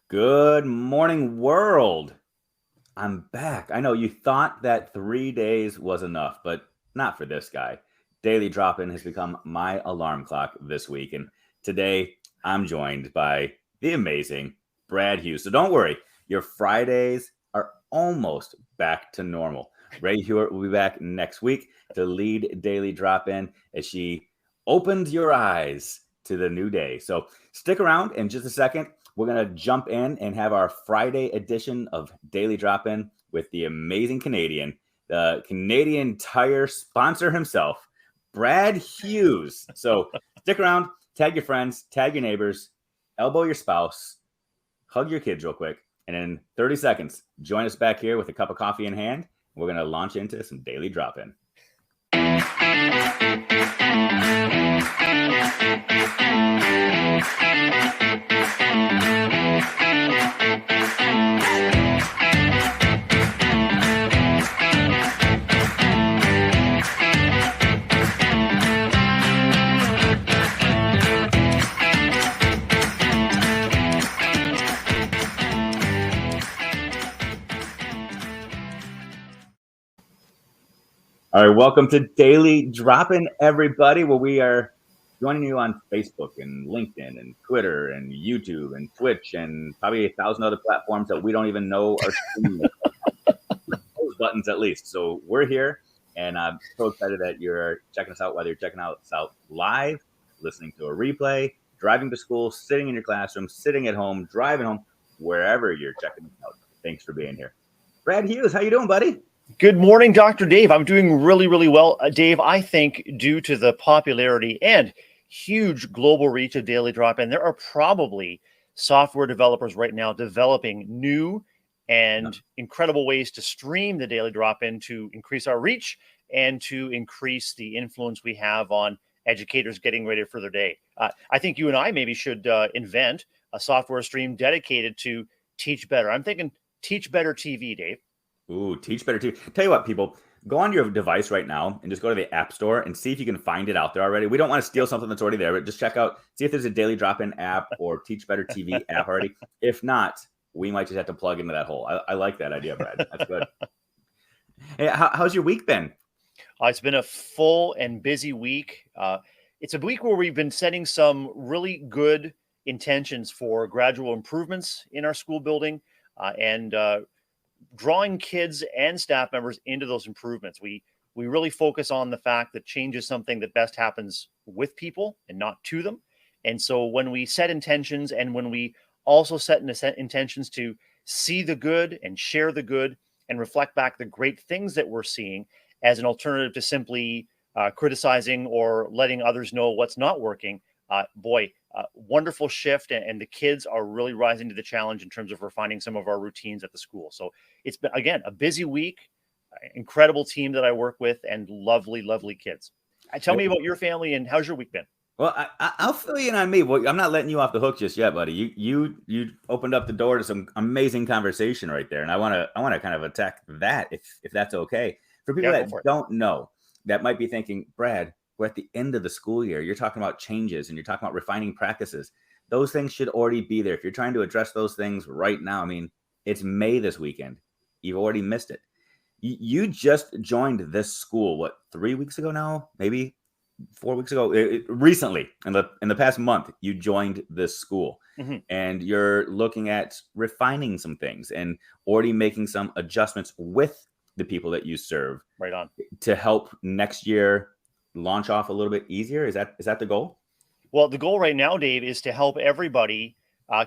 Good morning, world. I'm back. I know you thought that 3 days was enough, but not for this guy. Daily Drop In has become my alarm clock this week. And today I'm joined by the amazing Brad Hughes. So don't worry, your Fridays are almost back to normal. Ray Hewitt will be back next week to lead Daily Drop In as she opens your eyes to the new day. So stick around in just a second. We're going to jump in and have our Friday edition of Daily Drop In with the amazing Canadian, the Canadian Tire sponsor himself, Brad Hughes. So stick around, tag your friends, tag your neighbors, elbow your spouse, hug your kids real quick. And in 30 seconds, join us back here with a cup of coffee in hand. We're going to launch into some Daily Drop In. All right, welcome to Daily Drop-In, everybody, where we are joining you on Facebook and LinkedIn and Twitter and YouTube and Twitch and probably 1,000 other platforms that we don't even know are streaming those buttons at least. So we're here, and I'm so excited that you're checking us out, whether you're checking us out live, listening to a replay, driving to school, sitting in your classroom, sitting at home, driving home, wherever you're checking us out. Thanks for being here. Brad Hughes, how you doing, buddy? Good morning, Dr. Dave. I'm doing really, really well. Dave, I think due to the popularity and huge global reach of Daily Drop-In, there are probably software developers right now developing new and incredible ways to stream the Daily Drop-In to increase our reach and to increase the influence we have on educators getting ready for their day. I think you and I maybe should invent a software stream dedicated to Teach Better. I'm thinking Teach Better TV, Dave. Ooh, Teach Better TV. Tell you what, people, go on your device right now and just go to the App Store and see if you can find it out there already. We don't want to steal something that's already there, but just check out, see if there's a Daily Drop-In app or Teach Better TV app already. If not, we might just have to plug into that hole. I like that idea, Brad. That's good. Hey, how's your week been? It's been a full and busy week. It's a week where we've been setting some really good intentions for gradual improvements in our school building and drawing kids and staff members into those improvements. We really focus on the fact that change is something that best happens with people and not to them. And so when we set intentions and when we also set intentions to see the good and share the good and reflect back the great things that we're seeing as an alternative to simply criticizing or letting others know what's not working, wonderful shift. And the kids are really rising to the challenge in terms of refining some of our routines at the school. So it's been, again, a busy week, incredible team that I work with, and lovely, lovely kids. Tell me about your family and how's your week been? Well, I'll fill you in on me. Well, I'm not letting you off the hook just yet, buddy. You opened up the door to some amazing conversation right there, and I want to kind of attack that if that's okay. For people that don't know, that might be thinking, Brad, we're at the end of the school year. You're talking about changes and you're talking about refining practices. Those things should already be there. If you're trying to address those things right now, I mean, it's May this weekend. You've already missed it. You just joined this school, what, 3 weeks ago now? Maybe 4 weeks ago? Recently, in the past month, you joined this school. Mm-hmm. And you're looking at refining some things and already making some adjustments with the people that you serve. Right on. To help next year launch off a little bit easier? Is that the goal? Well, the goal right now, Dave, is to help everybody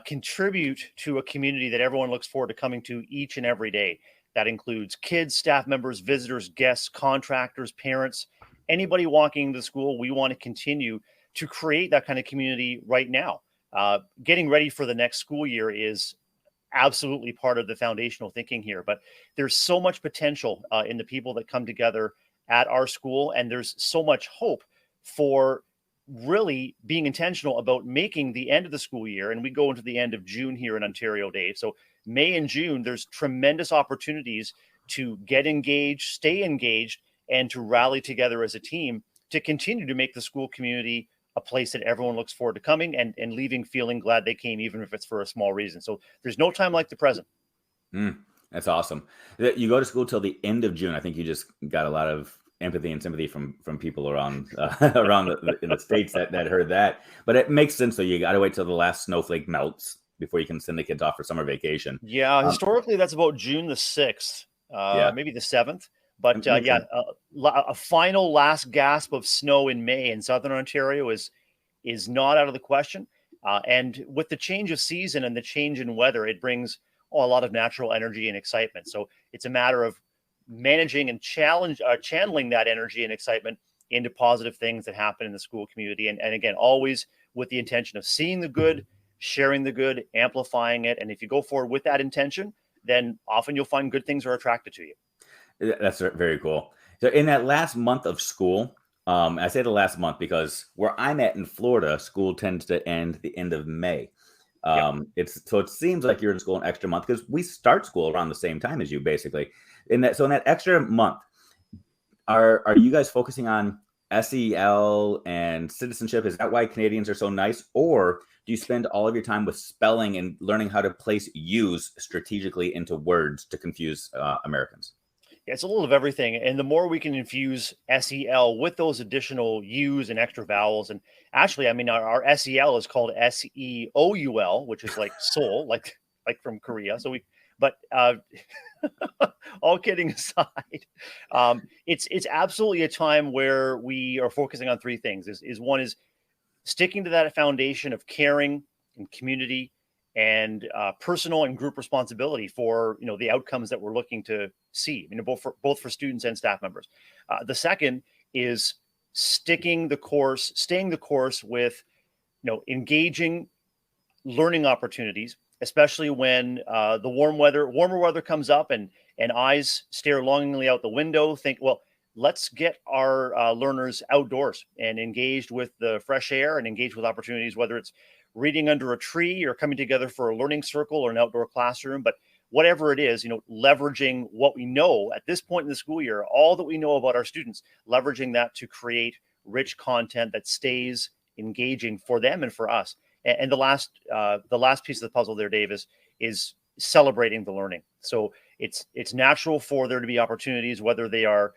contribute to a community that everyone looks forward to coming to each and every day. That includes kids, staff members, visitors, guests, contractors, parents, anybody walking into the school. We want to continue to create that kind of community right now. Getting ready for the next school year is absolutely part of the foundational thinking here, but there's so much potential in the people that come together at our school, and there's so much hope for really being intentional about making the end of the school year. And we go into the end of June here in Ontario, Dave. So May and June, there's tremendous opportunities to get engaged, stay engaged, and to rally together as a team to continue to make the school community a place that everyone looks forward to coming and leaving feeling glad they came, even if it's for a small reason. So there's no time like the present. That's awesome. You go to school till the end of June. I think you just got a lot of empathy and sympathy from people around around in the states that heard that. But it makes sense. So you got to wait till the last snowflake melts before you can send the kids off for summer vacation. Yeah, historically that's about June the 6th, Yeah. maybe the 7th. But It makes yeah, sense. a final last gasp of snow in May in southern Ontario is not out of the question. And with the change of season and the change in weather, it brings a lot of natural energy and excitement. So it's a matter of managing and channeling that energy and excitement into positive things that happen in the school community. And again, always with the intention of seeing the good, sharing the good, amplifying it. And if you go forward with that intention, then often you'll find good things are attracted to you. That's very cool. So in that last month of school, I say the last month because where I'm at in Florida, school tends to end the end of May. Yep. It seems like you're in school an extra month because we start school around the same time as you, basically. In that extra month, are you guys focusing on SEL and citizenship? Is that why Canadians are so nice, or do you spend all of your time with spelling and learning how to place U's strategically into words to confuse Americans? Yeah, it's a little of everything. And the more we can infuse SEL with those additional U's and extra vowels. And actually, I mean, our SEL is called SEOUL, which is like soul, like from Korea. So but all kidding aside, it's absolutely a time where we are focusing on three things. One is sticking to that foundation of caring and community and personal and group responsibility for the outcomes that we're looking to see, both for students and staff members. The second is staying the course with engaging learning opportunities, especially when the warmer weather comes up and eyes stare longingly out the window. Think, well, let's get our learners outdoors and engaged with the fresh air and engaged with opportunities, whether it's reading under a tree or coming together for a learning circle or an outdoor classroom. But whatever it is, leveraging what we know at this point in the school year, all that we know about our students, leveraging that to create rich content that stays engaging for them and for us. And the last piece of the puzzle there, Dave, is celebrating the learning. So it's natural for there to be opportunities, whether they are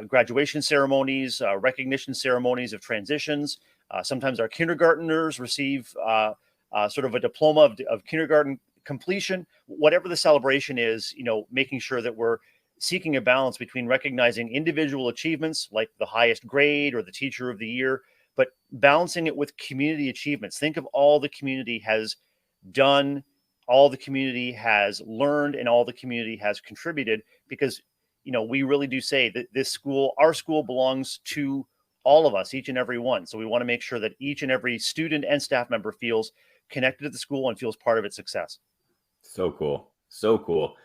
graduation ceremonies, recognition ceremonies of transitions. Sometimes our kindergarteners receive sort of a diploma of kindergarten completion. Whatever the celebration is, making sure that we're seeking a balance between recognizing individual achievements like the highest grade or the teacher of the year, but balancing it with community achievements. Think of all the community has done, all the community has learned, and all the community has contributed, because we really do say that our school belongs to all of us, each and every one. So we want to make sure that each and every student and staff member feels connected to the school and feels part of its success. So cool. So cool.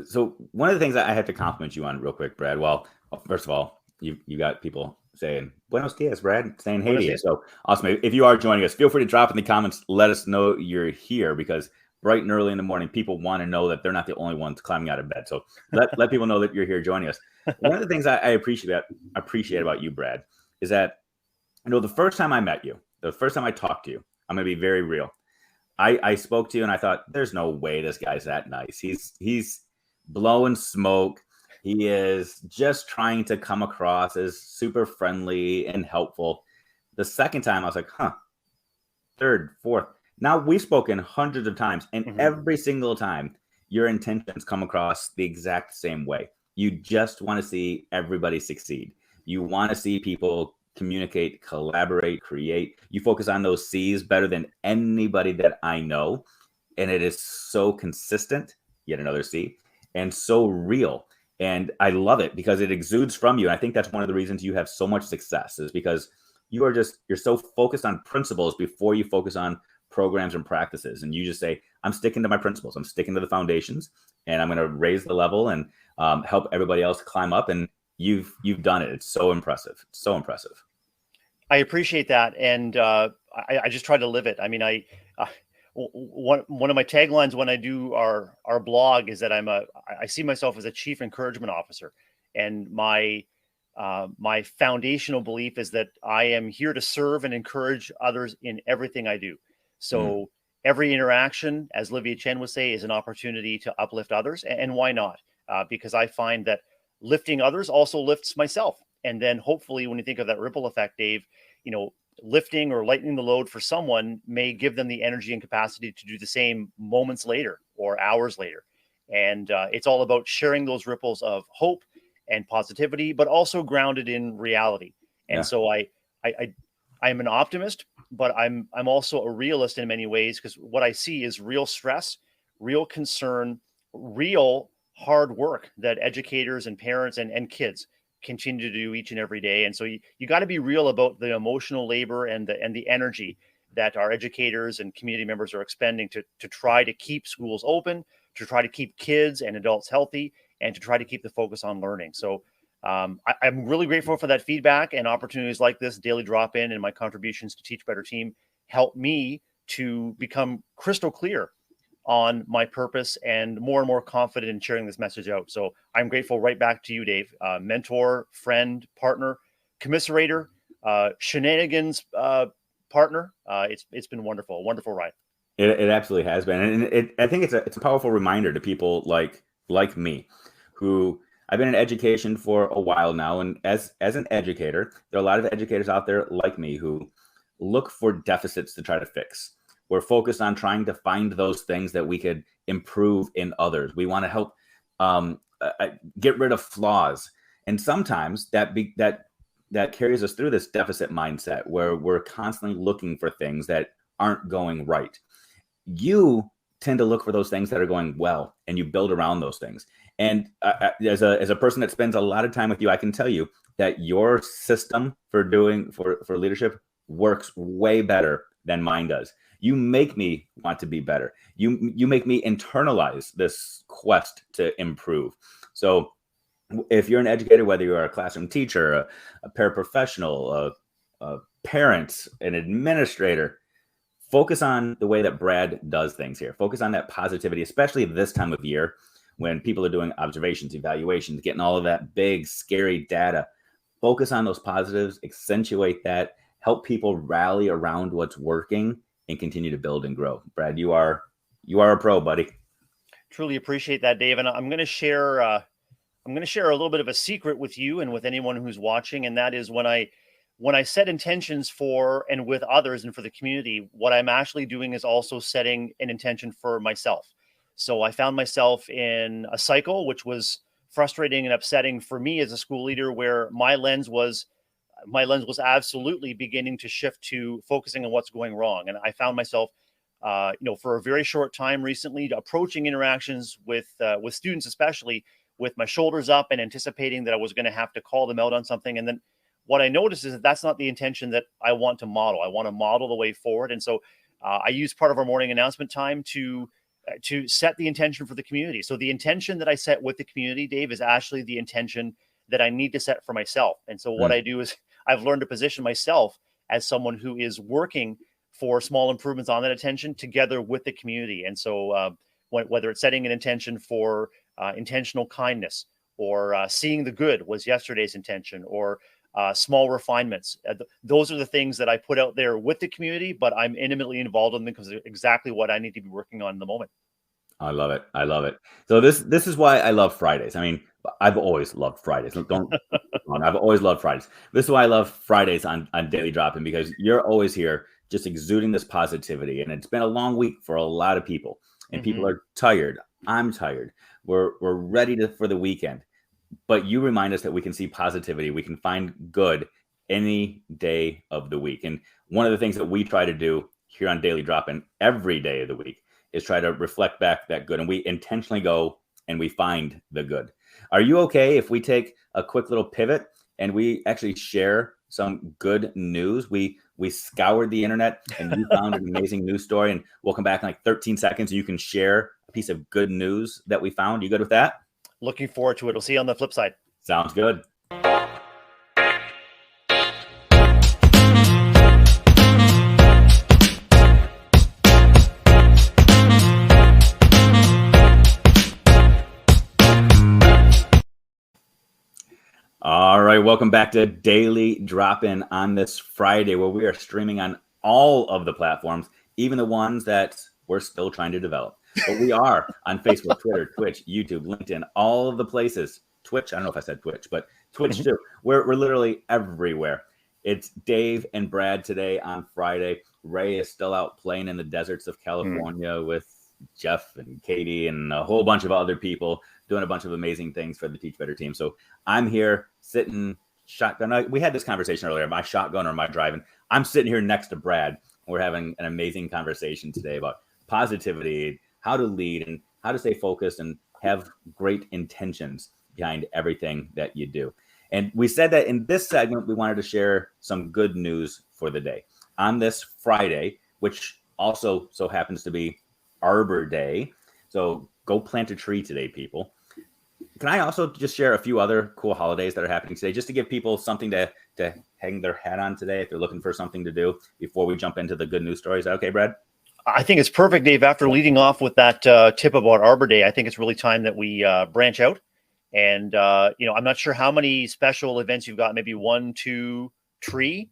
So one of the things I have to compliment you on real quick, Brad. Well, first of all, you got people saying Buenos dias, Brad, saying hey to you. So awesome. If you are joining us, feel free to drop in the comments. Let us know you're here, because bright and early in the morning, people want to know that they're not the only ones climbing out of bed. So let people know that you're here joining us. One of the things I appreciate about you, Brad, is that the first time I met you, the first time I talked to you, I'm going to be very real. I spoke to you and I thought, there's no way this guy's that nice. He's blowing smoke. He is just trying to come across as super friendly and helpful. The second time I was like, third, fourth. Now we've spoken hundreds of times, and every single time your intentions come across the exact same way. You just want to see everybody succeed. You want to see people communicate, collaborate, create. You focus on those C's better than anybody that I know. And it is so consistent, yet another C, and so real. And I love it because it exudes from you. And I think that's one of the reasons you have so much success, is because you're so focused on principles before you focus on programs and practices. And you just say, I'm sticking to my principles. I'm sticking to the foundations, and I'm going to raise the level and help everybody else climb up. And you've done it. It's so impressive. It's so impressive. I appreciate that. And I just try to live it. I mean, one of my taglines when I do our blog is that I see myself as a chief encouragement officer, and my my foundational belief is that I am here to serve and encourage others in everything I do. So every interaction, as Livia Chen would say, is an opportunity to uplift others. And why not? Because I find that lifting others also lifts myself. And then hopefully when you think of that ripple effect, Dave, lifting or lightening the load for someone may give them the energy and capacity to do the same moments later or hours later. And it's all about sharing those ripples of hope and positivity, but also grounded in reality. And so I'm an optimist, but I'm also a realist in many ways, because what I see is real stress, real concern, real hard work that educators and parents and kids continue to do each and every day. And so you got to be real about the emotional labor and the energy that our educators and community members are expending to try to keep schools open, to try to keep kids and adults healthy, and to try to keep the focus on learning. So I'm really grateful for that feedback, and opportunities like this daily drop-in and my contributions to Teach Better Team help me to become crystal clear on my purpose and more confident in sharing this message out. So I'm grateful right back to you, Dave, mentor, friend, partner, commiserator, shenanigans partner. It's been wonderful, a wonderful ride. It absolutely has been. And I think it's a powerful reminder to people like me, who I've been in education for a while now. And as an educator, there are a lot of educators out there like me who look for deficits to try to fix. We're focused on trying to find those things that we could improve in others. We want to help get rid of flaws. And sometimes that carries us through this deficit mindset where we're constantly looking for things that aren't going right. You tend to look for those things that are going well, and you build around those things. And as a person that spends a lot of time with you, I can tell you that your system for leadership works way better than mine does. You make me want to be better. You make me internalize this quest to improve. So if you're an educator, whether you're a classroom teacher, a paraprofessional, a parent, an administrator, focus on the way that Brad does things here. Focus on that positivity, especially this time of year when people are doing observations, evaluations, getting all of that big, scary data. Focus on those positives, accentuate that, help people rally around what's working, and continue to build and grow. Brad, you are a pro, buddy. Truly appreciate that, Dave. And I'm going to share a little bit of a secret with you and with anyone who's watching. And that is when I set intentions for and with others and for the community, what I'm actually doing is also setting an intention for myself. So I found myself in a cycle, which was frustrating and upsetting for me as a school leader, where my lens was absolutely beginning to shift to focusing on what's going wrong. And I found myself, for a very short time recently, approaching interactions with students, especially with my shoulders up and anticipating that I was going to have to call them out on something. And then what I noticed is that that's not the intention that I want to model. I want to model the way forward. And so I use part of our morning announcement time to set the intention for the community. So the intention that I set with the community, Dave, is actually the intention that I need to set for myself. And so what I do is I've learned to position myself as someone who is working for small improvements on that intention together with the community. And so whether it's setting an intention for intentional kindness, or seeing the good was yesterday's intention, or small refinements. Those are the things that I put out there with the community, but I'm intimately involved in them because they're exactly what I need to be working on in the moment. I love it. I love it. So this is why I love Fridays. I mean, I've always loved Fridays. I've always loved Fridays. This is why I love Fridays on Daily Drop-In, because you're always here just exuding this positivity. And it's been a long week for a lot of people, and people are tired. I'm tired. We're ready for the weekend. But you remind us that we can see positivity. We can find good any day of the week. And one of the things that we try to do here on Daily Drop-In every day of the week is try to reflect back that good. And we intentionally go and we find the good. Are you okay if we take a quick little pivot and we actually share some good news? We scoured the internet and you found an amazing news story, and we'll come back in like 13 seconds. You can share a piece of good news that we found. You good with that? Looking forward to it. We'll see you on the flip side. Sounds good. All right. everybody. Welcome back to Daily Drop-In on this Friday, where we are streaming on all of the platforms, even the ones that we're still trying to develop. But we are on Facebook, Twitter, Twitch, YouTube, LinkedIn, all of the places. Twitch, I don't know if I said Twitch, but Twitch too. We're literally everywhere. It's Dave and Brad today on Friday. Ray is still out playing in the deserts of California with Jeff and Katie and a whole bunch of other people doing a bunch of amazing things for the Teach Better team. So I'm here sitting shotgun. We had this conversation earlier. Am I shotgun or am I driving? I'm sitting here next to Brad. We're having an amazing conversation today about positivity, how to lead, and how to stay focused and have great intentions behind everything that you do. And we said that in this segment, we wanted to share some good news for the day. On this Friday, which also so happens to be Arbor Day. So go plant a tree today, people. Can I also just share a few other cool holidays that are happening today, just to give people something to hang their hat on today if they're looking for something to do before we jump into the good news stories? Is that okay, Brad? I think it's perfect, Dave. After leading off with that tip about Arbor Day, I think it's really time that we branch out. And, I'm not sure how many special events you've got, maybe 1, 2, 3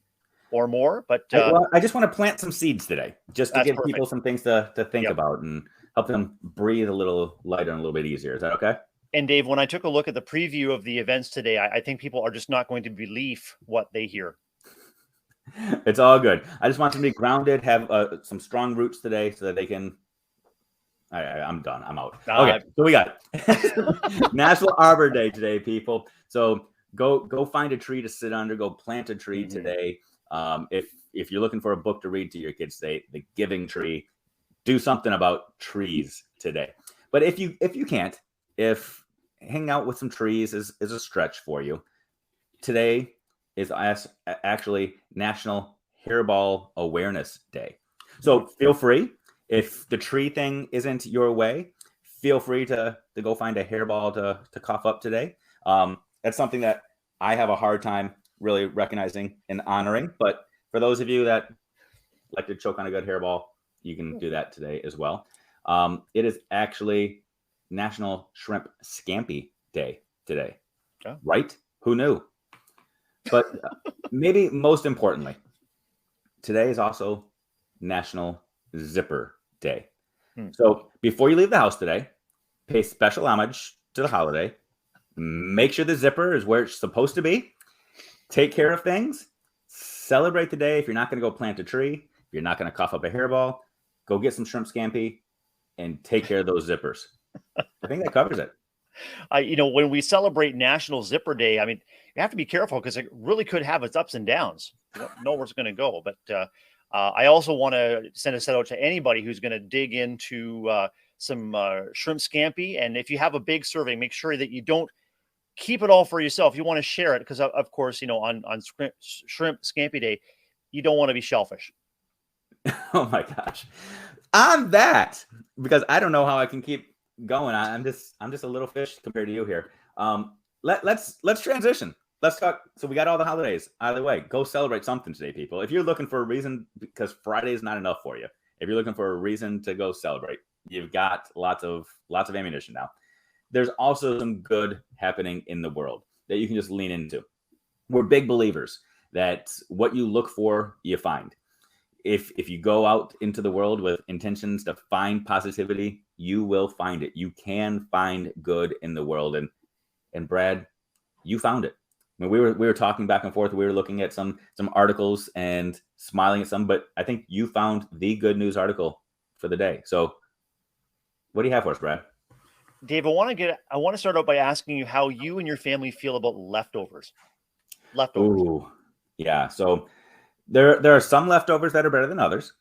or more. But I just want to plant some seeds today, just to give people some things to think about and help them breathe a little lighter and a little bit easier. Is that okay? And Dave, when I took a look at the preview of the events today, I think people are just not going to believe what they hear. It's all good. I just want them to be grounded, have some strong roots today so that they can... I'm done. I'm out. Okay, so we got National Arbor Day today, people. So go find a tree to sit under. Go plant a tree today. If you're looking for a book to read to your kids today, The Giving Tree, do something about trees today. But if you can't, if hanging out with some trees is a stretch for you, today is actually National Hairball Awareness Day. So feel free, if the tree thing isn't your way, feel free to go find a hairball to cough up today. That's something that I have a hard time really recognizing and honoring. But for those of you that like to choke on a good hairball, you can do that today as well. It is actually National Shrimp Scampi Day today. Oh. Right? Who knew? But maybe most importantly, today is also National Zipper Day. So before you leave the house today, pay special homage to the holiday. Make sure the zipper is where it's supposed to be. Take care of things. Celebrate the day. If you're not going to go plant a tree, if you're not going to cough up a hairball, go get some shrimp scampi and take care of those zippers. I think that covers it. When we celebrate National Zipper Day, I mean, you have to be careful because it really could have its ups and downs. You don't know where it's going to go. But I also want to send a shout out to anybody who's going to dig into some shrimp scampi. And if you have a big serving, make sure that you don't keep it all for yourself. You want to share it because, of course, on Shrimp Scampi Day, you don't want to be shellfish. Oh my gosh. On that, because I don't know how I can keep going. I'm just a little fish compared to you here. Let's transition. Let's talk. So we got all the holidays out of the way. Go celebrate something today, people. If you're looking for a reason, because Friday is not enough for you. If you're looking for a reason to go celebrate, you've got lots of ammunition now. There's also some good happening in the world that you can just lean into. We're big believers that what you look for, you find. If you go out into the world with intentions to find positivity, you will find it. You can find good in the world. And Brad, you found it. I mean, we were talking back and forth. We were looking at some articles and smiling at some, but I think you found the good news article for the day. So what do you have for us, Brad? Dave, I want to start out by asking you how you and your family feel about leftovers. Ooh, yeah. So there are some leftovers that are better than others.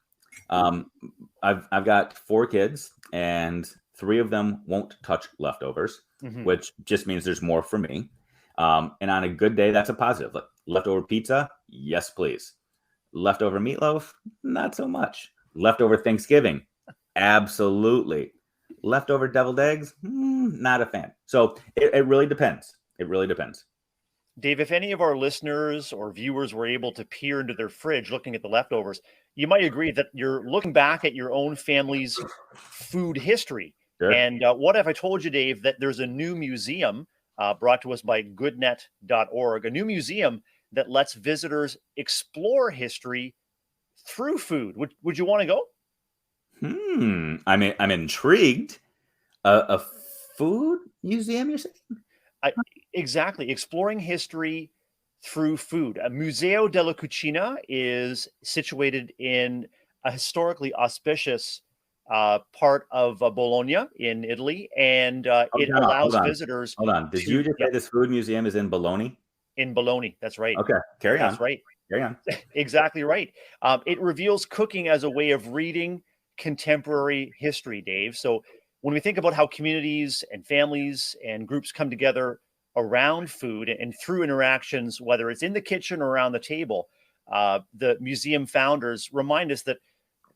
I've got 4 kids, and 3 of them won't touch leftovers, which just means there's more for me. And on a good day, that's a positive. Like, leftover pizza, yes, please. Leftover meatloaf, not so much. Leftover Thanksgiving, absolutely. Leftover deviled eggs, not a fan. So it really depends. It really depends. Dave, if any of our listeners or viewers were able to peer into their fridge looking at the leftovers, you might agree that you're looking back at your own family's food history. Sure. And what if I told you, Dave, that there's a new museum brought to us by goodnet.org, a new museum that lets visitors explore history through food. Would you want to go? I'm intrigued. A food museum, you're saying? Exactly. Exploring history through food. Museo della Cucina is situated in a historically auspicious part of Bologna in Italy, and it allows visitors. Hold on. Did you just say this food museum is in Bologna? In Bologna, that's right. Okay, carry on. That's right. Carry on. Exactly right. It reveals cooking as a way of reading contemporary history, Dave. So when we think about how communities and families and groups come together around food and through interactions, whether it's in the kitchen or around the table, the museum founders remind us that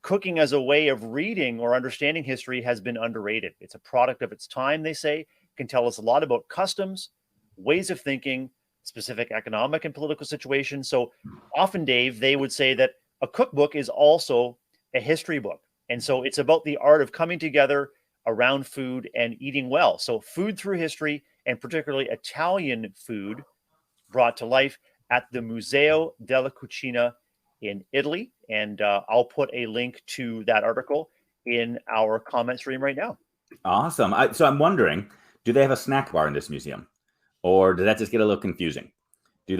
cooking as a way of reading or understanding history has been underrated. It's a product of its time, they say, can tell us a lot about customs, ways of thinking, specific economic and political situations. So often, Dave, they would say that a cookbook is also a history book. And so it's about the art of coming together around food and eating well. So food through history, and particularly Italian food, brought to life at the Museo della Cucina in Italy. And I'll put a link to that article in our comment stream right now. Awesome. So I'm wondering, do they have a snack bar in this museum? Or does that just get a little confusing? Do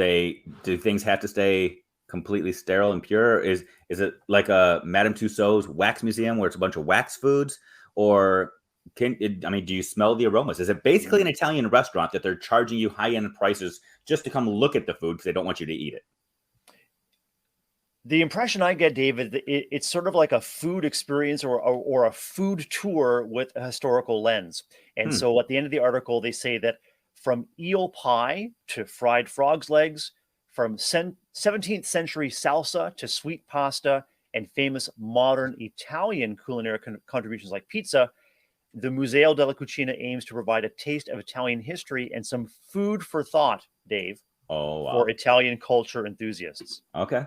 things have to stay completely sterile and pure? Is it like a Madame Tussauds wax museum where it's a bunch of wax foods? Or do you smell the aromas? Is it basically an Italian restaurant that they're charging you high-end prices just to come look at the food because they don't want you to eat it? The impression I get, David, it's sort of like a food experience or a food tour with a historical lens. And so at the end of the article, they say that from eel pie to fried frog's legs, from 17th century salsa to sweet pasta and famous modern Italian culinary contributions like pizza, the Museo della Cucina aims to provide a taste of Italian history and some food for thought, Dave, for Italian culture enthusiasts. Okay.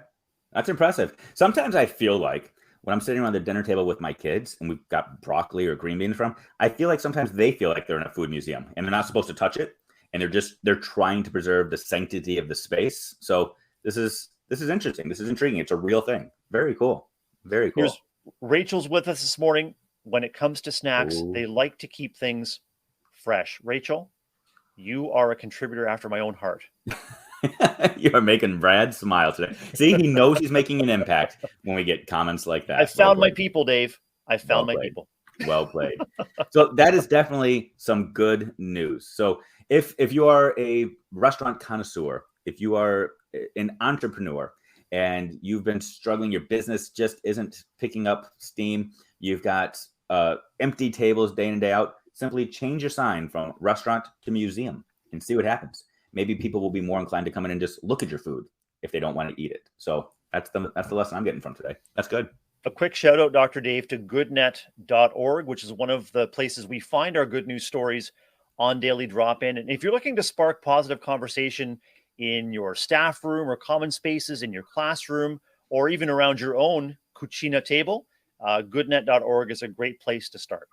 That's impressive. Sometimes I feel like when I'm sitting around the dinner table with my kids and we've got broccoli or green beans from, I feel like sometimes they feel like they're in a food museum and they're not supposed to touch it. And they're trying to preserve the sanctity of the space. So this is interesting. This is intriguing. It's a real thing. Very cool. Very cool. Rachel's with us this morning. When it comes to snacks, they like to keep things fresh. Rachel, you are a contributor after my own heart. You are making Brad smile today. See, he knows he's making an impact when we get comments like that. I found my people, Dave. I found my people. Well played. So that is definitely some good news. So if you are a restaurant connoisseur, if you are an entrepreneur and you've been struggling, your business just isn't picking up steam, you've got empty tables day in and day out, simply change your sign from restaurant to museum and see what happens. Maybe people will be more inclined to come in and just look at your food if they don't want to eat it. So that's the lesson I'm getting from today. That's good. A quick shout out, Dr. Dave, to goodnet.org, which is one of the places we find our good news stories on Daily Drop-In. And if you're looking to spark positive conversation in your staff room or common spaces in your classroom, or even around your own cucina table, goodnet.org is a great place to start.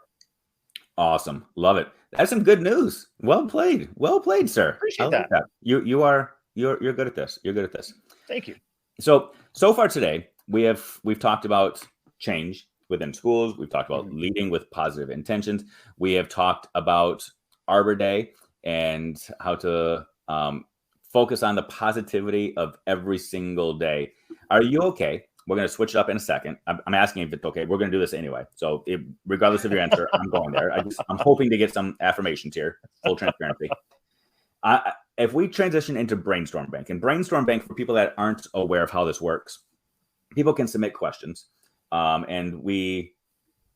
Awesome. Love it. That's some good news. Well played. Well played, sir. Appreciate that. You're good at this. You're good at this. Thank you. So far today, we've talked about change within schools. We've talked about leading with positive intentions. We have talked about Arbor Day and how to focus on the positivity of every single day. Are you okay? We're going to switch it up in a second. I'm asking if it's okay. We're going to do this anyway. So regardless of your answer, I'm going there. I'm hoping to get some affirmations here, full transparency. If we transition into Brainstorm Bank, and Brainstorm Bank, for people that aren't aware of how this works, people can submit questions and we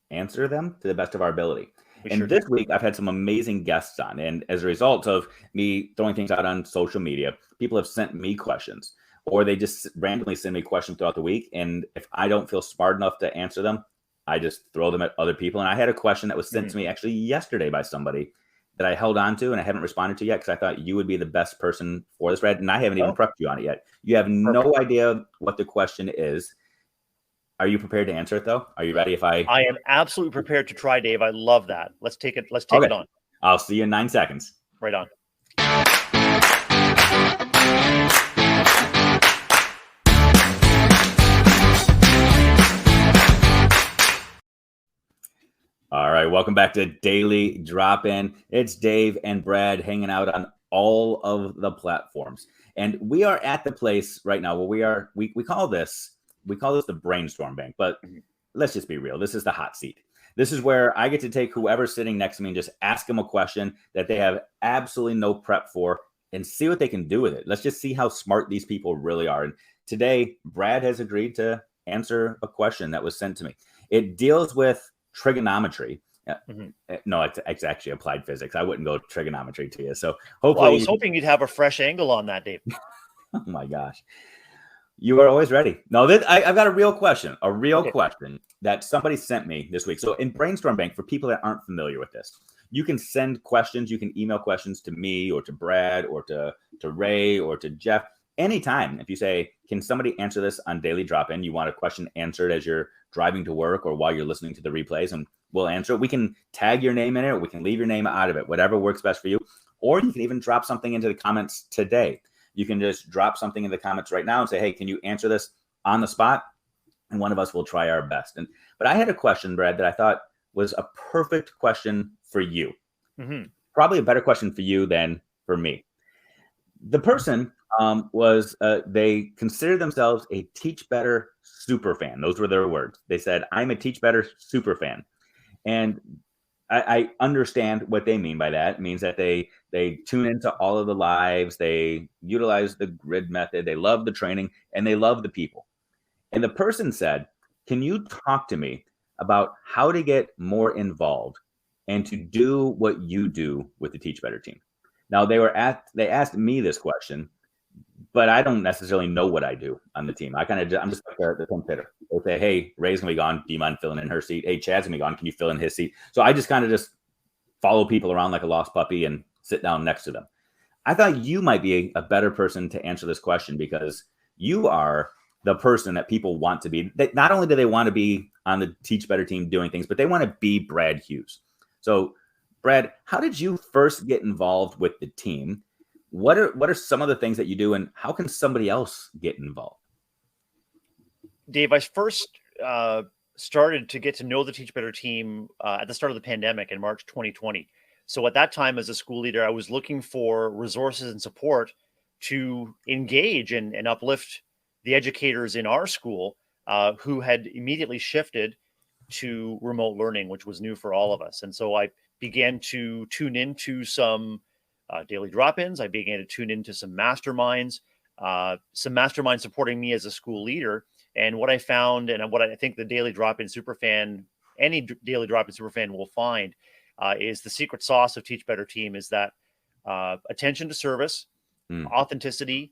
answer them to the best of our ability. This week, I've had some amazing guests on. And as a result of me throwing things out on social media, people have sent me questions. Or they just randomly send me questions throughout the week. And if I don't feel smart enough to answer them, I just throw them at other people. And I had a question that was sent to me actually yesterday by somebody that I held on to and I haven't responded to yet because I thought you would be the best person for this, Red. And I haven't even prepped you on it yet. You have no idea what the question is. Are you prepared to answer it, though? Are you ready? I am absolutely prepared to try, Dave. I love that. Let's take it on. I'll see you in 9 seconds. Right on. All right, welcome back to Daily Drop In. It's Dave and Brad hanging out on all of the platforms. And we are at the place right now where we call this the brainstorm bank, but let's just be real. This is the hot seat. This is where I get to take whoever's sitting next to me and just ask them a question that they have absolutely no prep for and see what they can do with it. Let's just see how smart these people really are. And today, Brad has agreed to answer a question that was sent to me. It deals with trigonometry. No, it's actually applied physics. I wouldn't go trigonometry to you. So hopefully, I was hoping you'd have a fresh angle on that, Dave. Oh my gosh. You are always ready. No, I've got a real question, question that somebody sent me this week. So in Brainstorm Bank, for people that aren't familiar with this, you can send questions. You can email questions to me or to Brad or to Ray or to Jeff anytime. If you say, can somebody answer this on Daily Drop-In? You want a question answered as you're driving to work or while you're listening to the replays, and we'll answer it. We can tag your name in it, or we can leave your name out of it, whatever works best for you. Or you can even drop something into the comments today. You can just drop something in the comments right now and say, hey, can you answer this on the spot? And one of us will try our best. But I had a question, Brad, that I thought was a perfect question for you. Probably a better question for you than for me. The person they consider themselves a Teach Better super fan. Those were their words. They said, I'm a Teach Better super fan. And I understand what they mean by that. It means that they tune into all of the lives, they utilize the grid method, they love the training, and they love the people. And the person said, can you talk to me about how to get more involved and to do what you do with the Teach Better team? Now, they asked me this question, but I don't necessarily know what I do on the team. I'm just like the pin hitter. They say, hey, Ray's gonna be gone. Do you mind filling in her seat? Hey, Chad's gonna be gone. Can you fill in his seat? So I just kind of just follow people around like a lost puppy and sit down next to them. I thought you might be a better person to answer this question because you are the person that people want to be. Not only do they want to be on the Teach Better team doing things, but they want to be Brad Hughes. So, Brad, how did you first get involved with the team? What are some of the things that you do, and how can somebody else get involved? Dave, I first started to get to know the Teach Better team at the start of the pandemic in March 2020. So at that time, as a school leader, I was looking for resources and support to engage and uplift the educators in our school who had immediately shifted to remote learning, which was new for all of us. And so I began to tune into some daily drop-ins. I began to tune into some masterminds supporting me as a school leader. And what I found, and what I think the Daily Drop-In Superfan, any Daily Drop-In Superfan will find, is the secret sauce of Teach Better Team is that attention to service, authenticity,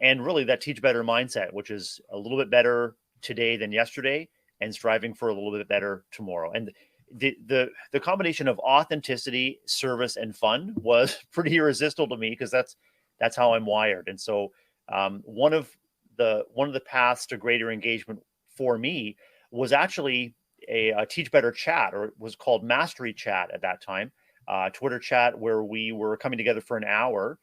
and really that Teach Better mindset, which is a little bit better today than yesterday and striving for a little bit better tomorrow. And the combination of authenticity, service, and fun was pretty irresistible to me because that's how I'm wired. And so one of the paths to greater engagement for me was actually a Teach Better chat, or it was called Mastery Chat at that time, Twitter chat, where we were coming together for an hour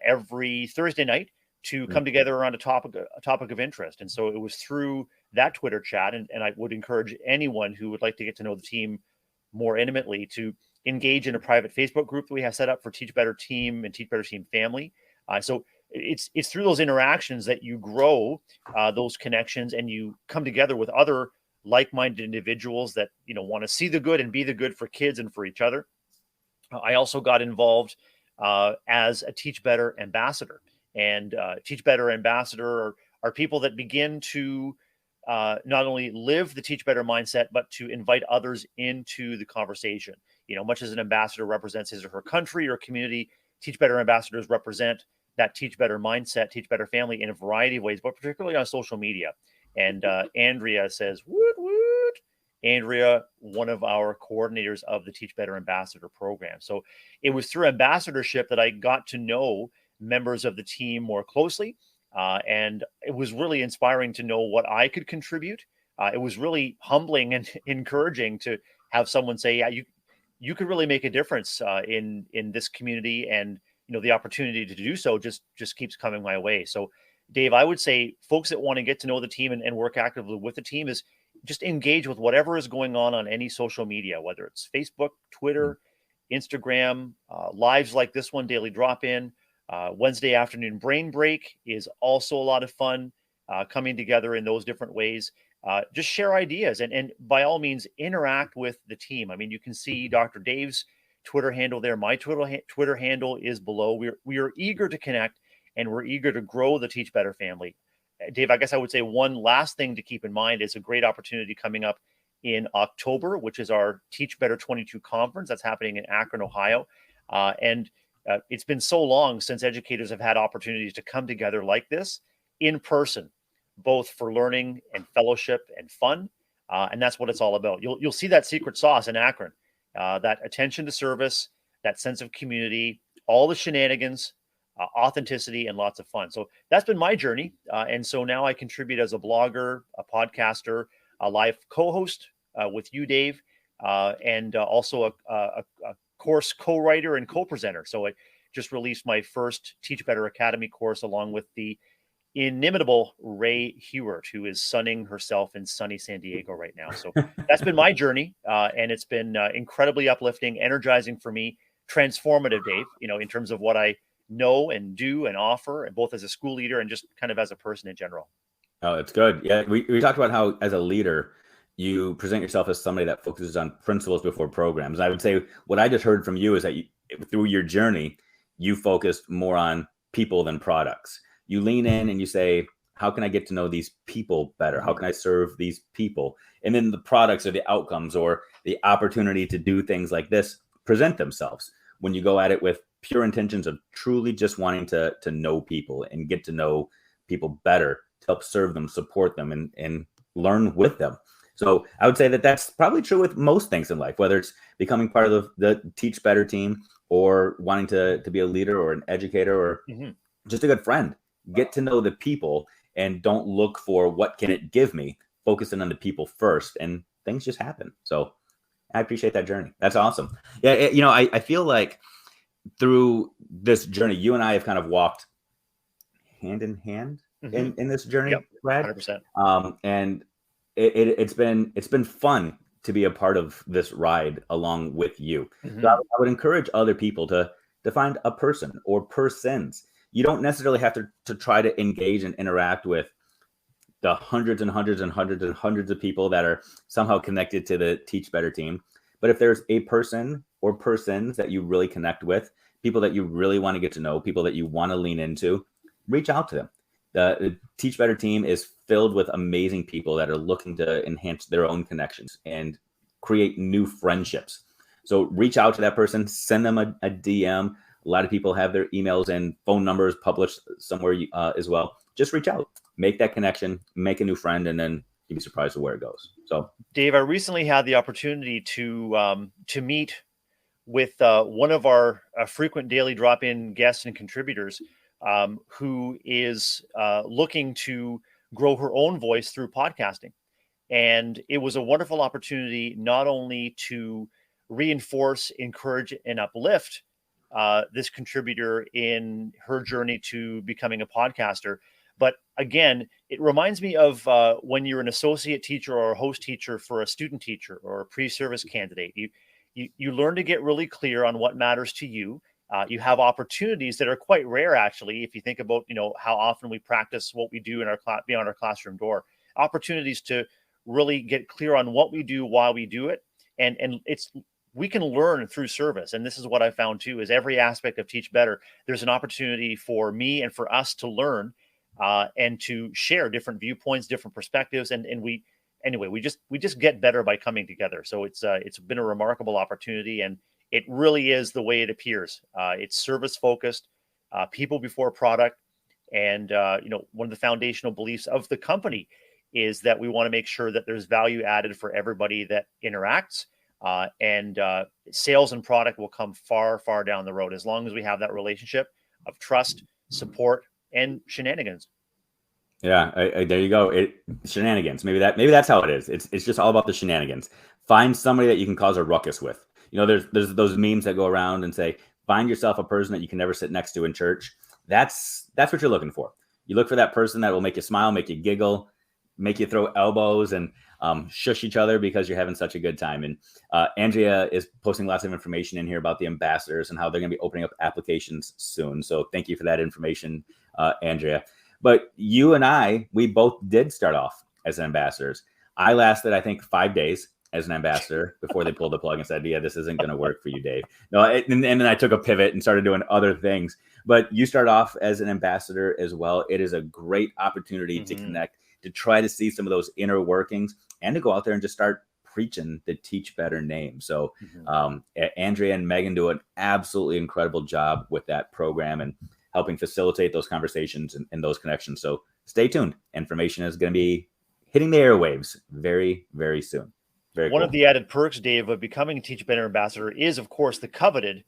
every Thursday night to come together around a topic of interest. And so it was through that Twitter chat, and I would encourage anyone who would like to get to know the team more intimately to engage in a private Facebook group that we have set up for Teach Better Team and Teach Better Team Family. So it's through those interactions that you grow those connections, and you come together with other like-minded individuals that want to see the good and be the good for kids and for each other. I also got involved as a Teach Better ambassador, and Teach Better ambassador are people that begin to not only live the Teach Better mindset, but to invite others into the conversation. Much as an ambassador represents his or her country or community, Teach Better ambassadors represent that Teach Better mindset, Teach Better family in a variety of ways, but particularly on social media. And Andrea says, woot, woot. Andrea, one of our coordinators of the Teach Better Ambassador program. So it was through ambassadorship that I got to know members of the team more closely. And it was really inspiring to know what I could contribute. It was really humbling and encouraging to have someone say, yeah, you could really make a difference in this community, and the opportunity to do so just keeps coming my way. So, Dave, I would say folks that want to get to know the team and work actively with the team is just engage with whatever is going on any social media, whether it's Facebook, Twitter, Instagram, lives like this one, Daily Drop-In, Wednesday afternoon Brain Break is also a lot of fun, coming together in those different ways. Just share ideas and by all means interact with the team. I mean, you can see Dr. Dave's Twitter handle there. My Twitter handle is below. We are eager to connect, and we're eager to grow the Teach Better family. Dave, I guess I would say one last thing to keep in mind is a great opportunity coming up in October, which is our Teach Better 22 conference that's happening in Akron, Ohio. And it's been so long since educators have had opportunities to come together like this in person, both for learning and fellowship and fun. And that's what it's all about. You'll see that secret sauce in Akron, that attention to service, that sense of community, all the shenanigans, authenticity, and lots of fun. So that's been my journey. And so now I contribute as a blogger, a podcaster, a live co-host with you, Dave, and also a course co-writer and co-presenter. So I just released my first Teach Better Academy course along with the inimitable Ray Hewart, who is sunning herself in sunny San Diego right now. So that's been my journey. And it's been incredibly uplifting, energizing for me, transformative, Dave, in terms of what I know and do and offer, and both as a school leader and just kind of as a person in general. Oh, it's good. Yeah. We talked about how as a leader, you present yourself as somebody that focuses on principles before programs. And I would say what I just heard from you is that through your journey, you focused more on people than products. You lean in and you say, how can I get to know these people better? How can I serve these people? And then the products or the outcomes or the opportunity to do things like this present themselves when you go at it with pure intentions of truly just wanting to know people and get to know people better, to help serve them, support them, and learn with them. So I would say that that's probably true with most things in life, whether it's becoming part of the Teach Better team or wanting to be a leader or an educator or just a good friend. Get to know the people and don't look for what can it give me, focusing on the people first, and things just happen. So I appreciate that journey. That's awesome. Yeah. I feel like through this journey, you and I have kind of walked hand in hand in this journey, Yep, Brad. 100%. And it's been fun to be a part of this ride along with you. So I would encourage other people to find a person or persons. You don't necessarily have to try to engage and interact with the hundreds and hundreds and hundreds and hundreds of people that are somehow connected to the Teach Better team. But if there's a person or persons that you really connect with, people that you really want to get to know, people that you want to lean into, reach out to them. The Teach Better team is filled with amazing people that are looking to enhance their own connections and create new friendships. So reach out to that person, send them a DM. A lot of people have their emails and phone numbers published somewhere as well. Just reach out, make that connection, make a new friend, and then you'll be surprised at where it goes. So, Dave, I recently had the opportunity to meet with one of our frequent daily drop-in guests and contributors, who is looking to grow her own voice through podcasting. And it was a wonderful opportunity not only to reinforce, encourage, and uplift this contributor in her journey to becoming a podcaster, but again, it reminds me of when you're an associate teacher or a host teacher for a student teacher or a pre-service candidate. You learn to get really clear on what matters to you. You have opportunities that are quite rare, actually, if you think about how often we practice what we do in our class beyond our classroom door. Opportunities to really get clear on what we do, why we do it, and we can learn through service. And this is what I found too: is every aspect of Teach Better, there's an opportunity for me and for us to learn and to share different viewpoints, different perspectives, and we just get better by coming together. So it's been a remarkable opportunity, and it really is the way it appears. It's service focused, people before product, and one of the foundational beliefs of the company is that we want to make sure that there's value added for everybody that interacts, and sales and product will come far, far down the road as long as we have that relationship of trust, support, and shenanigans. Yeah, there you go. Shenanigans. Maybe that's how it is. It's just all about the shenanigans. Find somebody that you can cause a ruckus with. There's those memes that go around and say, find yourself a person that you can never sit next to in church. That's what you're looking for. You look for that person that will make you smile, make you giggle, make you throw elbows and shush each other because you're having such a good time. And Andrea is posting lots of information in here about the ambassadors and how they're going to be opening up applications soon. So thank you for that information, Andrea. But you and I, we both did start off as ambassadors. I lasted, I think, 5 days as an ambassador before they pulled the plug and said, yeah, this isn't going to work for you, Dave. No, and then I took a pivot and started doing other things. But you start off as an ambassador as well. It is a great opportunity to connect, to try to see some of those inner workings and to go out there and just start preaching the Teach Better name. So Andrea and Megan do an absolutely incredible job with that program and helping facilitate those conversations and those connections. So stay tuned. Information is going to be hitting the airwaves very, very soon. Very One cool. of the added perks, Dave, of becoming a Teach Better ambassador is, of course, the coveted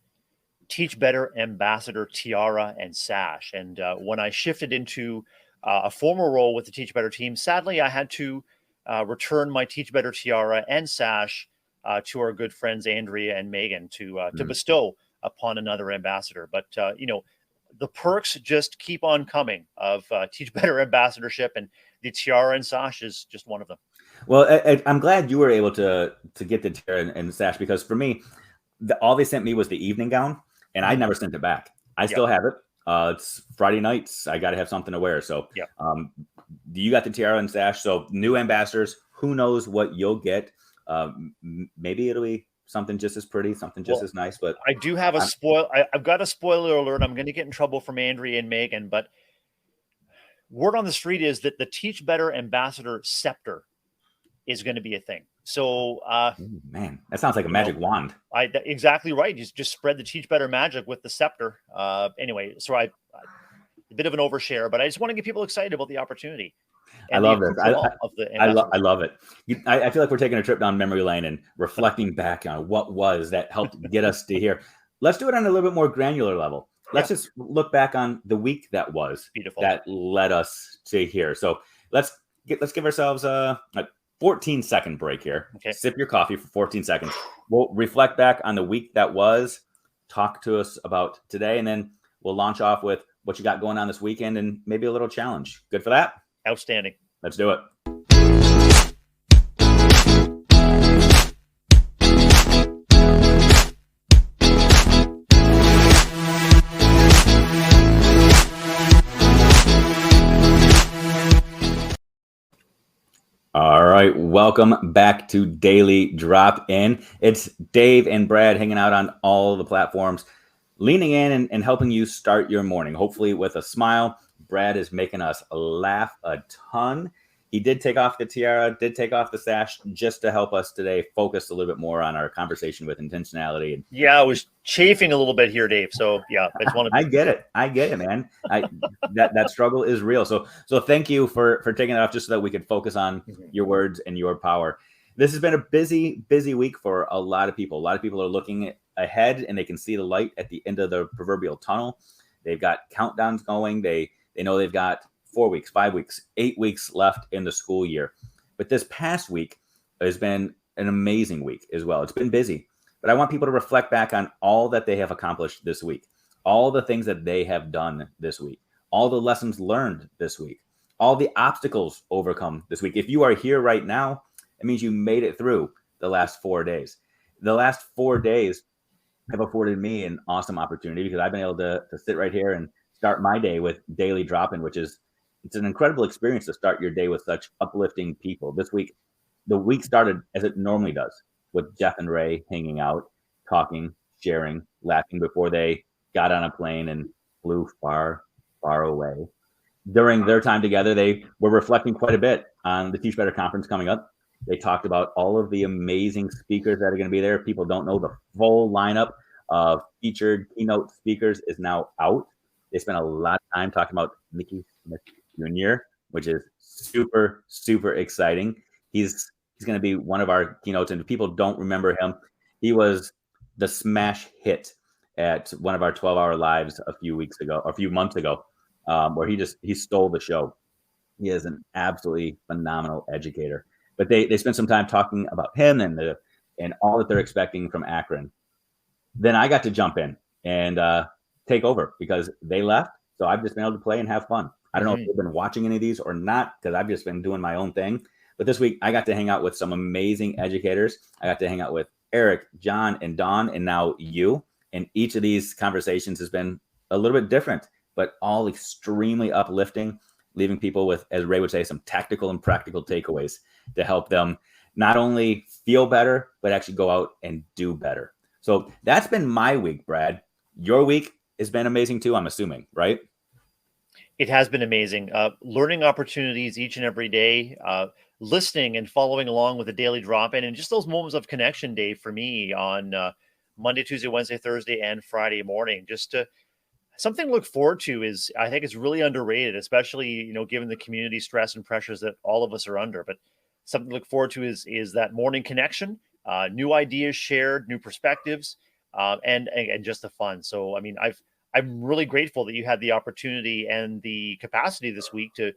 Teach Better ambassador tiara and sash. And when I shifted into a former role with the Teach Better team, sadly, I had to return my Teach Better tiara and sash to our good friends Andrea and Megan to bestow upon another ambassador. But the perks just keep on coming of Teach Better ambassadorship, and the tiara and sash is just one of them. Well, I'm glad you were able to get the tiara and sash, because for me, all they sent me was the evening gown, and I never sent it back. I still have it. It's Friday nights. I got to have something to wear. So you got the tiara and sash. So new ambassadors, who knows what you'll get. Maybe it'll be something just as pretty, something just as nice. But I do have I've got a spoiler alert. I'm going to get in trouble from Andrea and Megan, but word on the street is that the Teach Better ambassador scepter is going to be a thing. So, man, that sounds like a magic wand. Exactly right. You just spread the Teach Better magic with the scepter. Anyway, so a bit of an overshare, but I just want to get people excited about the opportunity. I love this. I love it. I feel like we're taking a trip down memory lane and reflecting back on what was that helped get us to here. Let's do it on a little bit more granular level. Let's just look back on the week that was. Beautiful. That led us to here. So let's give ourselves a 14-second break here. Okay. Sip your coffee for 14 seconds. We'll reflect back on the week that was, talk to us about today, and then we'll launch off with what you got going on this weekend and maybe a little challenge. Good for that? Outstanding. Let's do it. All right, welcome back to Daily Drop In. It's Dave and Brad hanging out on all the platforms, leaning in and helping you start your morning, hopefully with a smile. Brad is making us laugh a ton. He did take off the tiara, did take off the sash, just to help us today focus a little bit more on our conversation with intentionality. Yeah, I was chafing a little bit here, Dave. So yeah, I just want to. I get it, man. That struggle is real. So thank you for taking that off, just so that we could focus on your words and your power. This has been a busy week for a lot of people. A lot of people are looking ahead and they can see the light at the end of the proverbial tunnel. They've got countdowns going. They know they've got 4 weeks, 5 weeks, 8 weeks left in the school year. But this past week has been an amazing week as well. It's been busy, but I want people to reflect back on all that they have accomplished this week, all the things that they have done this week, all the lessons learned this week, all the obstacles overcome this week. If you are here right now, it means you made it through the last 4 days. The last 4 days have afforded me an awesome opportunity, because I've been able to sit right here and start my day with Daily Drop-In, which is, it's an incredible experience to start your day with such uplifting people. This week, the week started as it normally does, with Jeff and Ray hanging out, talking, sharing, laughing before they got on a plane and flew far, far away. During their time together, they were reflecting quite a bit on the Teach Better conference coming up. They talked about all of the amazing speakers that are going to be there. People don't know the full lineup of featured keynote speakers is now out. They spent a lot of time talking about Mickey Smith Jr., which is super, super exciting. He's going to be one of our keynotes, and if people don't remember him, he was the smash hit at one of our 12-hour lives a few months ago, where he stole the show. He is an absolutely phenomenal educator. But they spent some time talking about him and all that they're expecting from Akron. Then I got to jump in and take over because they left. So I've just been able to play and have fun. I don't know if you've been watching any of these or not, because I've just been doing my own thing. But this week I got to hang out with some amazing educators. I got to hang out with Eric, John, and Don, and now you. And each of these conversations has been a little bit different, but all extremely uplifting, leaving people with, as Ray would say, some tactical and practical takeaways to help them not only feel better, but actually go out and do better. So that's been my week, Brad. Your week has been amazing too, I'm assuming, right? It has been amazing. Learning opportunities each and every day, listening and following along with the daily drop-in, and just those moments of connection, Dave, for me on Monday, Tuesday, Wednesday, Thursday, and Friday morning. Just something to look forward to is, I think it's really underrated, especially, given the community stress and pressures that all of us are under. But something to look forward to is that morning connection, new ideas shared, new perspectives, and just the fun. So, I mean, I'm really grateful that you had the opportunity and the capacity this week to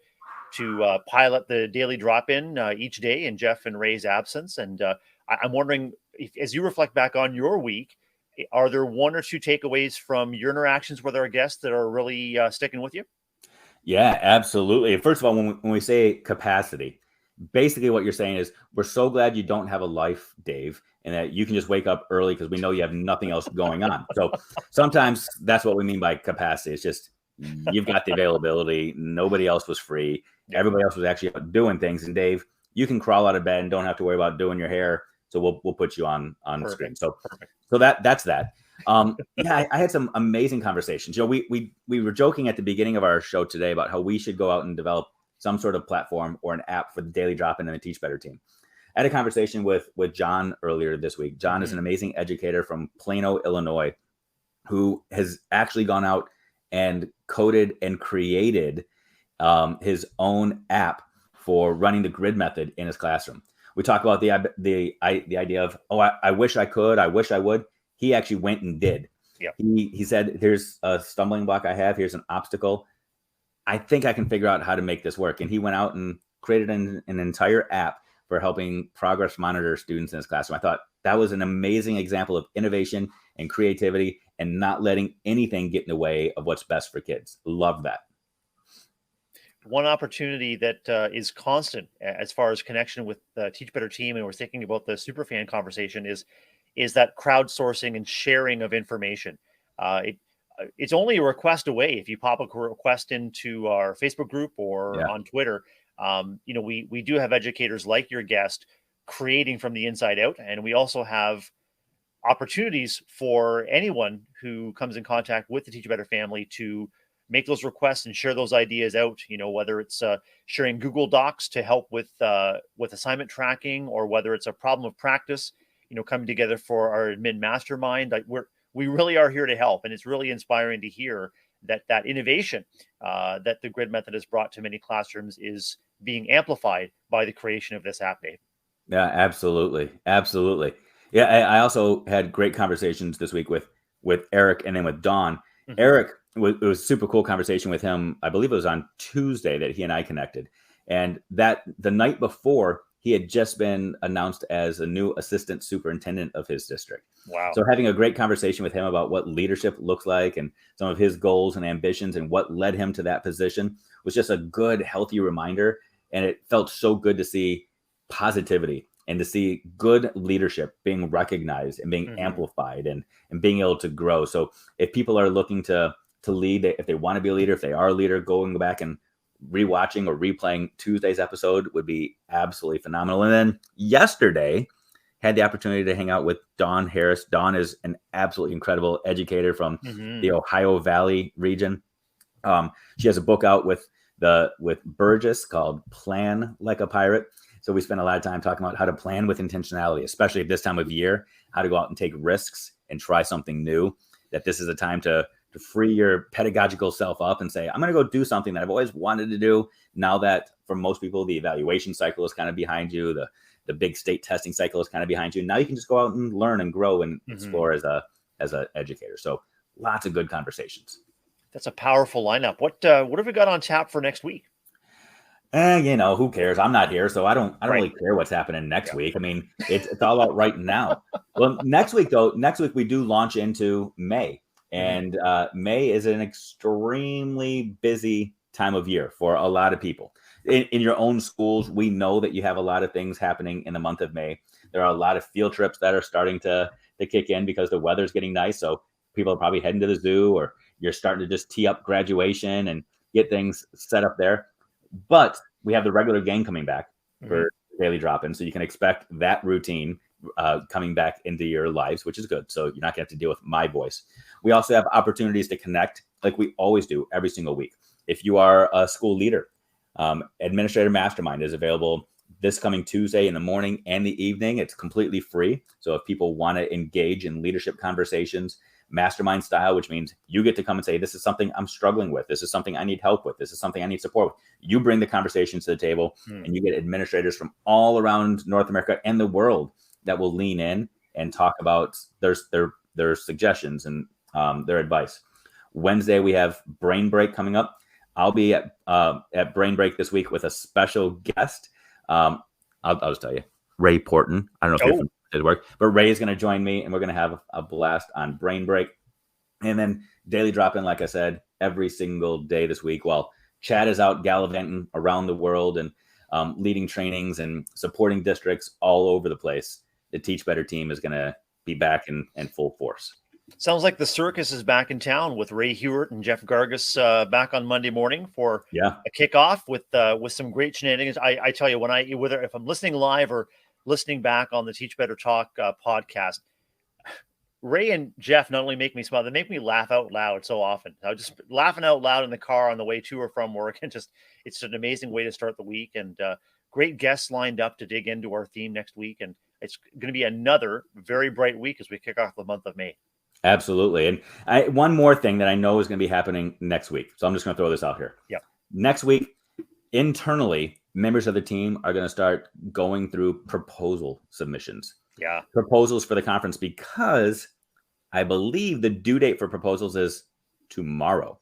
pilot the daily drop-in each day in Jeff and Ray's absence. And I'm wondering, if, as you reflect back on your week, are there one or two takeaways from your interactions with our guests that are really sticking with you? Yeah, absolutely. First of all, when we say capacity, basically what you're saying is we're so glad you don't have a life, Dave, and that you can just wake up early because we know you have nothing else going on. So sometimes that's what we mean by capacity. It's just you've got the availability. Nobody else was free. Everybody else was actually out doing things. And Dave, you can crawl out of bed and don't have to worry about doing your hair. So we'll put you on the screen. So that's that. Yeah, I had some amazing conversations. We were joking at the beginning of our show today about how we should go out and develop some sort of platform or an app for the daily drop-in and the Teach Better team. I had a conversation with John earlier this week. John is an amazing educator from Plano, Illinois, who has actually gone out and coded and created his own app for running the grid method in his classroom. We talk about the idea of, I wish I could, I wish I would. He actually went and did. Yep. He said, here's a stumbling block I have. Here's an obstacle. I think I can figure out how to make this work. And he went out and created an entire app for helping progress monitor students in his classroom. I thought that was an amazing example of innovation and creativity and not letting anything get in the way of what's best for kids. Love that. One opportunity that is constant as far as connection with the Teach Better team, and we're thinking about the superfan conversation, is that crowdsourcing and sharing of information. It's only a request away. If you pop a request into our Facebook group or on Twitter, we do have educators like your guest creating from the inside out. And we also have opportunities for anyone who comes in contact with the Teach Better family to make those requests and share those ideas out, whether it's sharing Google Docs to help with assignment tracking, or whether it's a problem of practice, coming together for our admin mastermind. We really are here to help. And it's really inspiring to hear that innovation that the grid method has brought to many classrooms is being amplified by the creation of this app, Dave. Yeah, absolutely. Absolutely. Yeah, I also had great conversations this week with Eric and then with Don. Eric, it was a super cool conversation with him. I believe it was on Tuesday that he and I connected. And that the night before, he had just been announced as a new assistant superintendent of his district. Wow. So having a great conversation with him about what leadership looks like and some of his goals and ambitions and what led him to that position was just a good, healthy reminder. And it felt so good to see positivity and to see good leadership being recognized and being amplified and being able to grow. So if people are looking to lead, if they want to be a leader, if they are a leader, going back and rewatching or replaying Tuesday's episode would be absolutely phenomenal. And then yesterday had the opportunity to hang out with Dawn Harris. Dawn is an absolutely incredible educator from the Ohio Valley region. She has a book out with Burgess called Plan Like a Pirate. So we spent a lot of time talking about how to plan with intentionality, especially at this time of year, how to go out and take risks and try something new, that this is a time to free your pedagogical self up and say, I'm going to go do something that I've always wanted to do. Now that for most people, the evaluation cycle is kind of behind you. The big state testing cycle is kind of behind you. Now you can just go out and learn and grow and explore as an educator. So lots of good conversations. That's a powerful lineup. What have we got on tap for next week? Who cares? I'm not here, so I don't really care what's happening next week. I mean, it's all about right now. Well, next week we do launch into May. And May is an extremely busy time of year for a lot of people. In your own schools, we know that you have a lot of things happening in the month of May. There are a lot of field trips that are starting to kick in because the weather's getting nice. So people are probably heading to the zoo, or you're starting to just tee up graduation and get things set up there. But we have the regular game coming back for daily drop-in. So you can expect that routine coming back into your lives, which is good. So you're not going to have to deal with my voice. We also have opportunities to connect like we always do every single week. If you are a school leader, Administrator Mastermind is available this coming Tuesday in the morning and the evening. It's completely free. So if people want to engage in leadership conversations, mastermind style, which means you get to come and say, this is something I'm struggling with. This is something I need help with. This is something I need support with. You bring the conversations to the table and you get administrators from all around North America and the world that will lean in and talk about their suggestions and their advice. Wednesday, we have Brain Break coming up. I'll be at Brain Break this week with a special guest. I'll just tell you, Ray Porton. I don't know if you're familiar with his work, but Ray is going to join me, and we're going to have a blast on Brain Break. And then Daily Drop-In, like I said, every single day this week. While Chad is out gallivanting around the world and leading trainings and supporting districts all over the place, the Teach Better team is going to be back in full force. Sounds like the circus is back in town with Ray Hewitt and Jeff Gargas back on Monday morning for a kickoff with some great shenanigans. I tell you, whether if I'm listening live or listening back on the Teach Better Talk podcast, Ray and Jeff not only make me smile, they make me laugh out loud so often. I'm just laughing out loud in the car on the way to or from work, and it's an amazing way to start the week. And great guests lined up to dig into our theme next week, and it's going to be another very bright week as we kick off the month of May. Absolutely. And one more thing that I know is going to be happening next week. So I'm just going to throw this out here. Yeah. Next week, internally, members of the team are going to start going through proposal submissions. Yeah. Proposals for the conference, because I believe the due date for proposals is tomorrow.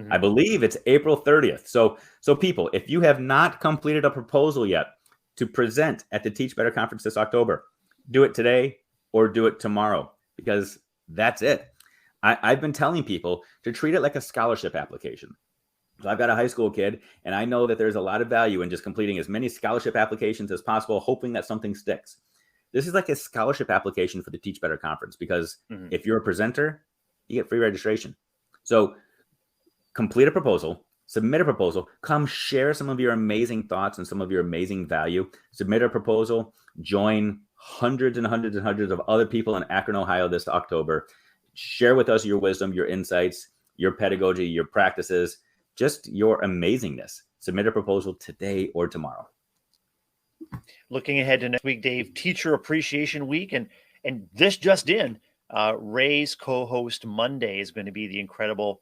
I believe it's April 30th. So people, if you have not completed a proposal yet to present at the Teach Better conference this October, do it today or do it tomorrow, because that's it. I've been telling people to treat it like a scholarship application. So I've got a high school kid, and I know that there's a lot of value in just completing as many scholarship applications as possible, hoping that something sticks. This is like a scholarship application for the Teach Better conference, because if you're a presenter, you get free registration. So complete a proposal, submit a proposal, come share some of your amazing thoughts and some of your amazing value. Submit a proposal, join hundreds and hundreds and hundreds of other people in Akron, Ohio this October. Share with us your wisdom, your insights, your pedagogy, your practices, just your amazingness. Submit a proposal today or tomorrow. Looking ahead to next week, Dave, Teacher Appreciation Week. And this just in, Ray's co-host Monday is going to be the incredible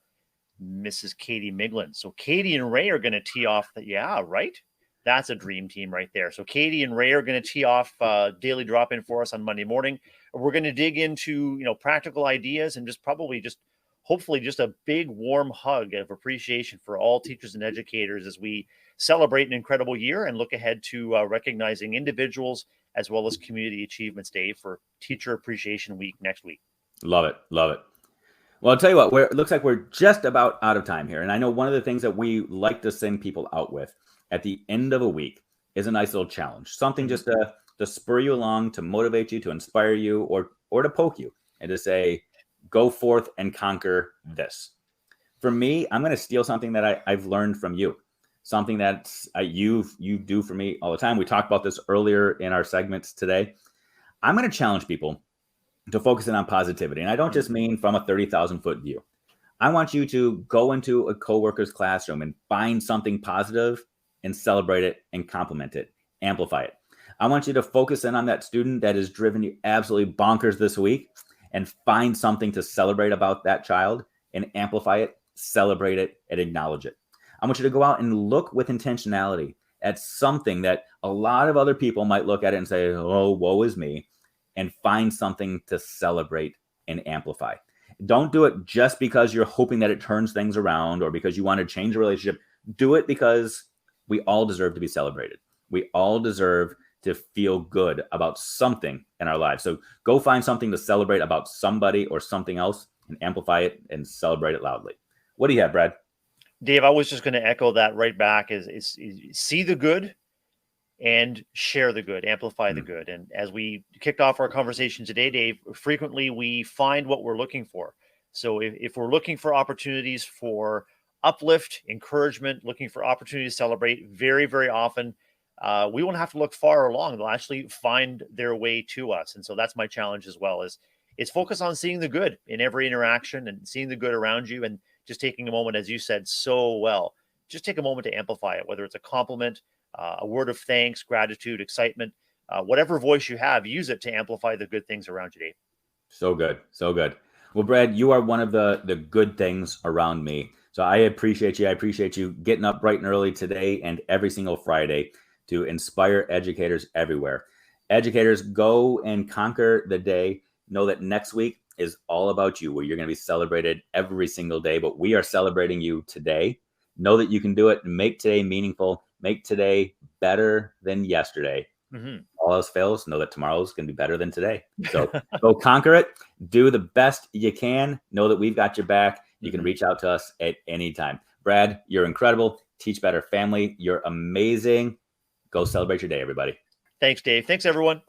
Mrs. Katie Miglin. So Katie and Ray are going to tee off right? That's a dream team right there. So Katie and Ray are going to tee off Daily Drop-In for us on Monday morning. We're going to dig into, practical ideas and hopefully just a big warm hug of appreciation for all teachers and educators as we celebrate an incredible year and look ahead to recognizing individuals as well as community achievements, Dave, for Teacher Appreciation Week next week. Love it. Love it. Well, I'll tell you what, it looks like we're just about out of time here. And I know one of the things that we like to send people out with at the end of a week is a nice little challenge, something just to spur you along, to motivate you, to inspire you, or to poke you and to say, go forth and conquer this. For me, I'm going to steal something that I've learned from you, something that you do for me all the time. We talked about this earlier in our segments today. I'm going to challenge people to focus in on positivity. And I don't just mean from a 30,000 foot view. I want you to go into a coworker's classroom and find something positive and celebrate it and compliment it, amplify it. I want you to focus in on that student that has driven you absolutely bonkers this week and find something to celebrate about that child and amplify it, celebrate it, and acknowledge it. I want you to go out and look with intentionality at something that a lot of other people might look at it and say, oh, woe is me, and find something to celebrate and amplify. Don't do it just because you're hoping that it turns things around or because you want to change a relationship. Do it because we all deserve to be celebrated. We all deserve to feel good about something in our lives. So go find something to celebrate about somebody or something else and amplify it and celebrate it loudly. What do you have, Brad? Dave, I was just going to echo that right back is see the good and share the good, amplify the good. And as we kicked off our conversation today, Dave, frequently we find what we're looking for. So if we're looking for opportunities for uplift, encouragement, looking for opportunities to celebrate, very, very often, we won't have to look far along. They'll actually find their way to us. And so that's my challenge as well, is focus on seeing the good in every interaction and seeing the good around you, and just taking a moment, as you said so well, just take a moment to amplify it, whether it's a compliment, a word of thanks, gratitude, excitement, whatever voice you have, use it to amplify the good things around you, Dave. So good. So good. Well, Brad, you are one of the good things around me. So I appreciate you. I appreciate you getting up bright and early today and every single Friday to inspire educators everywhere. Educators, go and conquer the day. Know that next week is all about you, where you're going to be celebrated every single day, but we are celebrating you today. Know that you can do it. Make today meaningful. Make today better than yesterday. All else fails, know that tomorrow's going to be better than today. So go conquer it. Do the best you can. Know that we've got your back. You can reach out to us at any time. Brad, you're incredible. Teach Better Family. You're amazing. Go celebrate your day, everybody. Thanks, Dave. Thanks, everyone.